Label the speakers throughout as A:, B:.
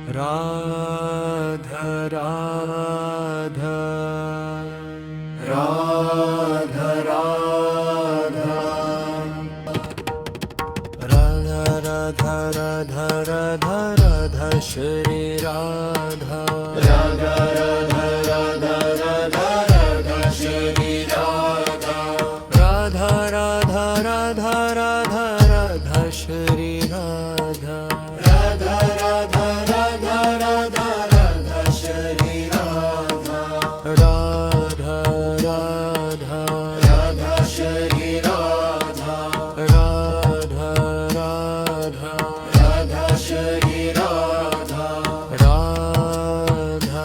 A: Radha Radha Radha Radha Radha Radha Radha Radha Radha Shri Radha Radha Radha Radha Radha Radha Shri Radha Radha Radha Radha Radha Radha Shri Radha Radha Radha Radha Radha Radha Shri Radha Radha Radha Radha Shri Radha Radha Radha Radha Shri Radha Radha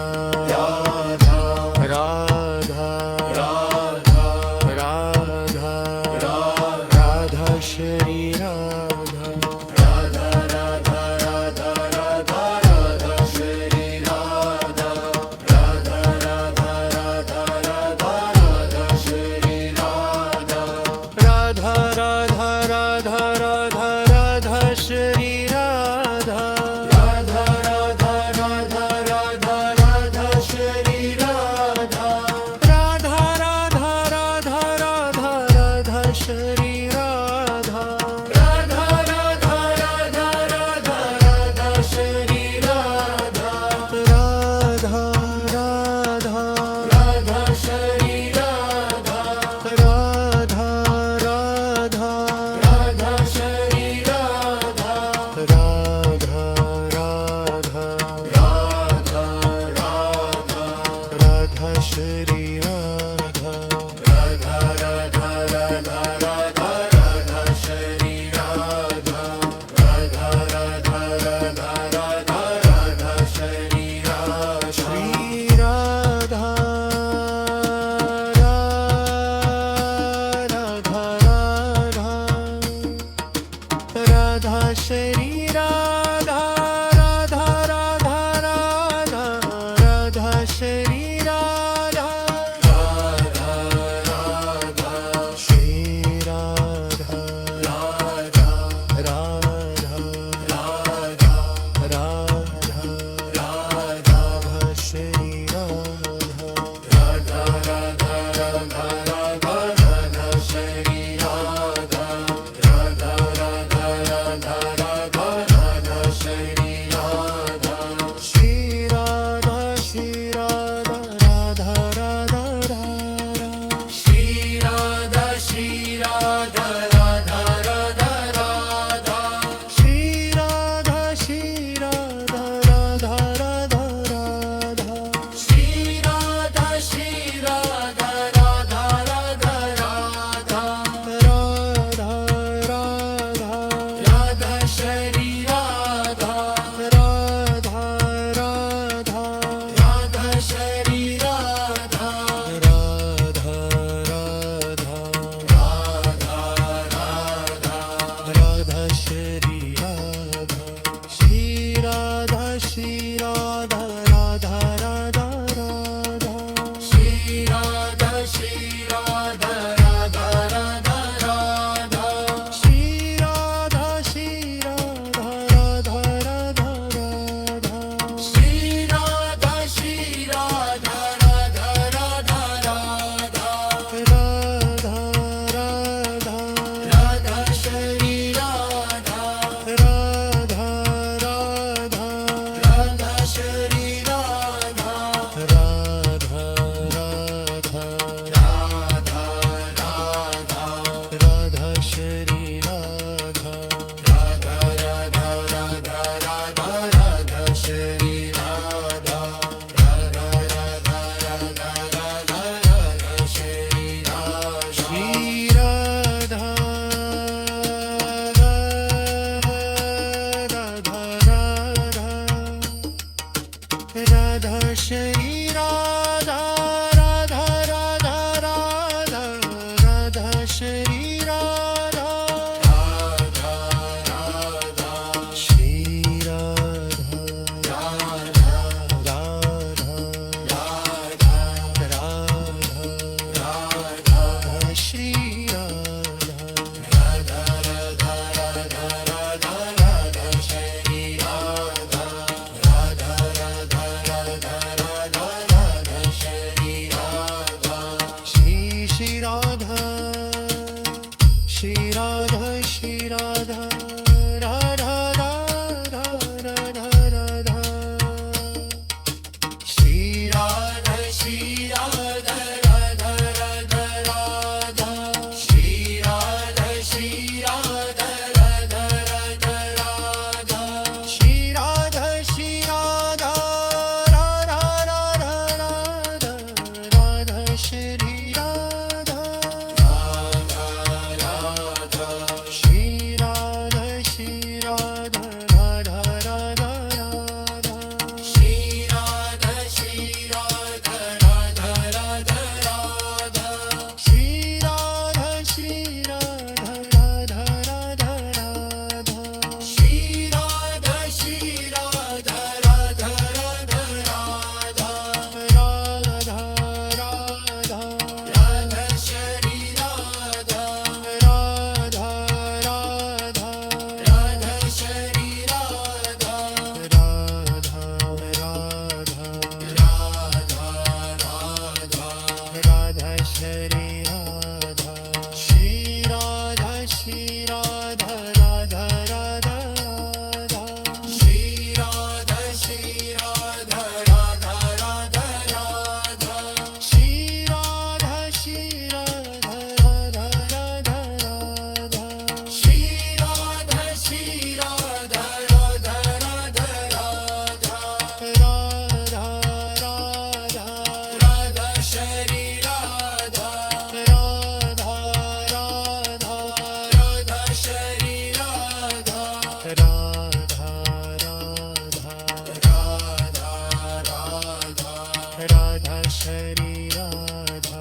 A: Shri Radha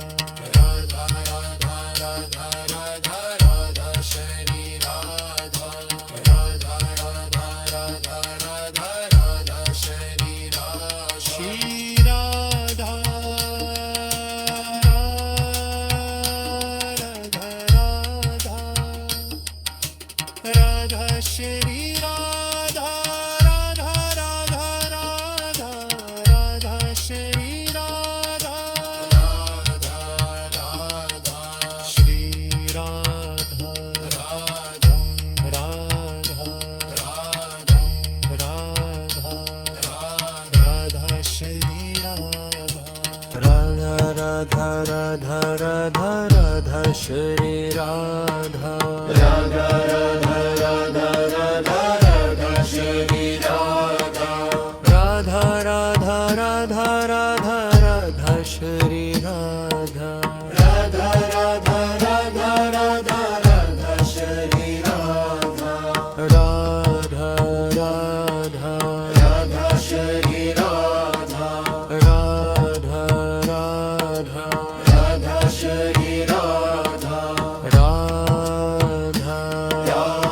A: Radha Radha Radha Radha Radha Shri Radha Radha Radha Radha Radha Radha Shri Radha Shri Radha Radha Radha Radha Shri Radha Radha Radha Radha Radha Shri Radha Radha Radha Shri Radha Radha Radha Radha Radha Radha Shri Radha Radha Radha Radha Radha Radha Shri Radha Radha Radha Radha Radha Radha Shri Radha Radha Radha Radha Radha Radha Shri Radha Radha Radha Radha Radha Radha Shri Radha Radha Radha Radha Shri Radha Radha Radha Radha Shri Radha Radha Radha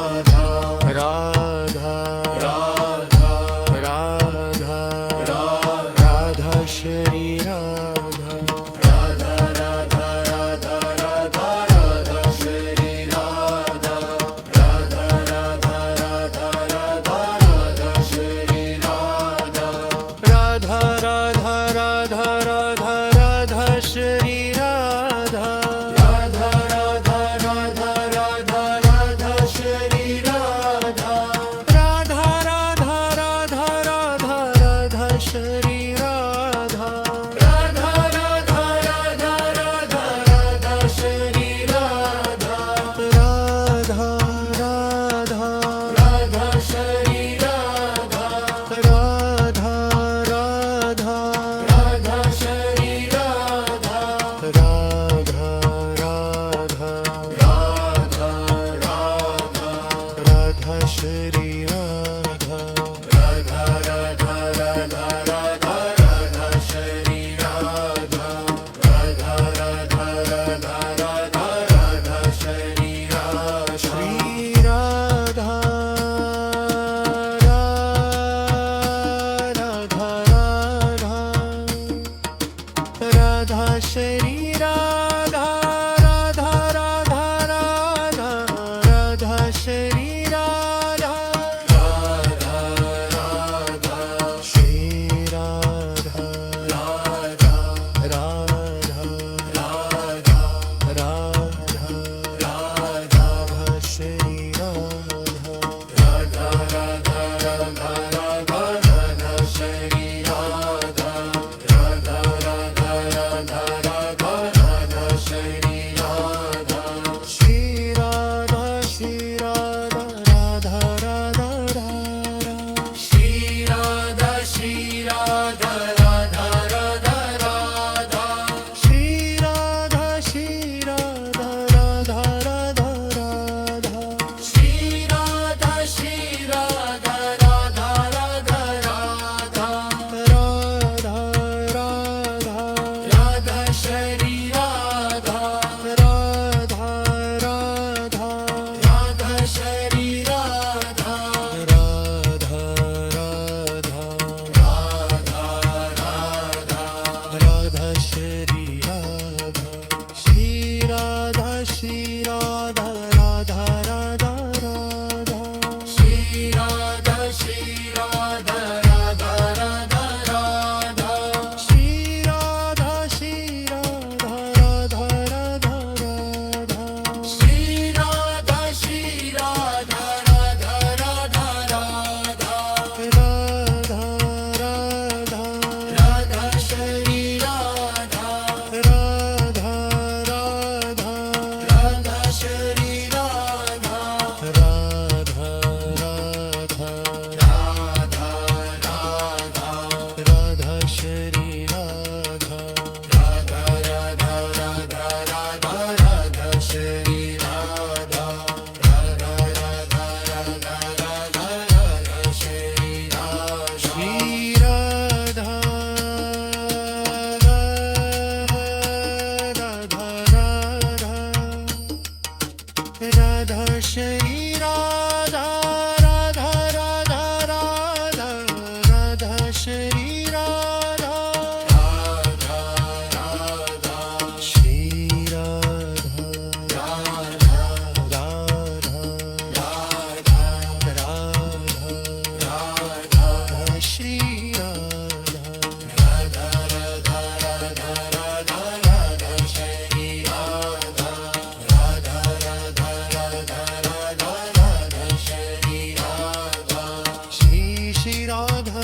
A: Radha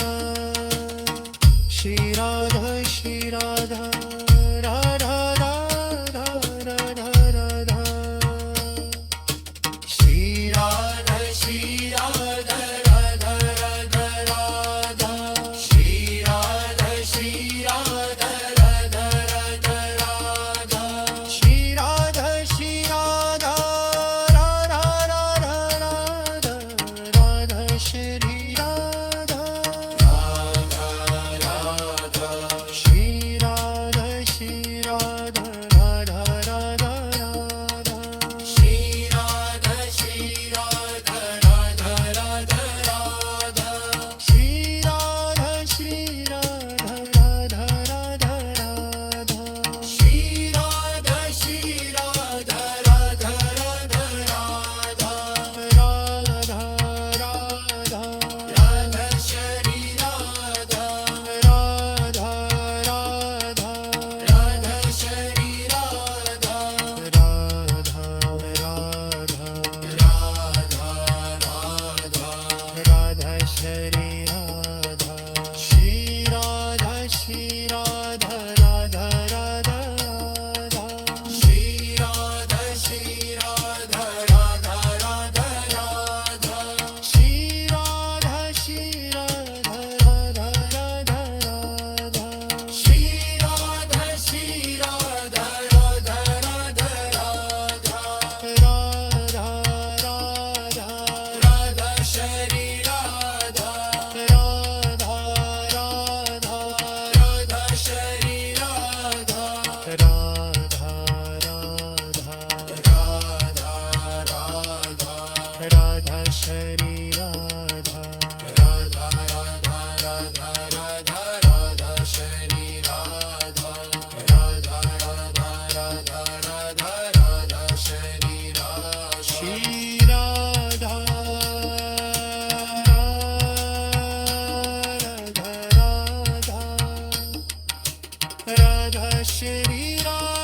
A: Shri Radha Shri Radha Radha Radha Radha Radha Shri Radha Shri Radha Radha Radha Radha Shri Radha Shri Radha Radha Radha Radha Shri Radha Shri Radha Radha Radha Radha Radha Shri Radha Radha Radha Shri Radha Shri Radha Radha Radha Radha Shri Radha Shri Radha Radha Radha Radha Shri Radha Shri Radha Radha Radha Radha Shri Radha Shri Radha Radha Radha Radha Radha Radha Radha Shri Radha Radha Radha Radha Shri Radha Radha Radha Radha Radha Radha Shri Radha Shri Radha Shri Radha Radha Radha Radha Shri Radha Shri Radha Radha Radha Radha Shri Radha Shri Radha Radha Radha Radha Shri Radha Shri Radha Radha Radha Radha Radha Radha Radha Shri Radha Radha Radha Radha Shri Radha Radha Radha Radha Radha Radha Shri Radha Radha Radha Radha Radha Radha Shri Radha Radha Radha Radha Radha Radha Shri Radha Shri Radha Radha Radha Radha Shri Radha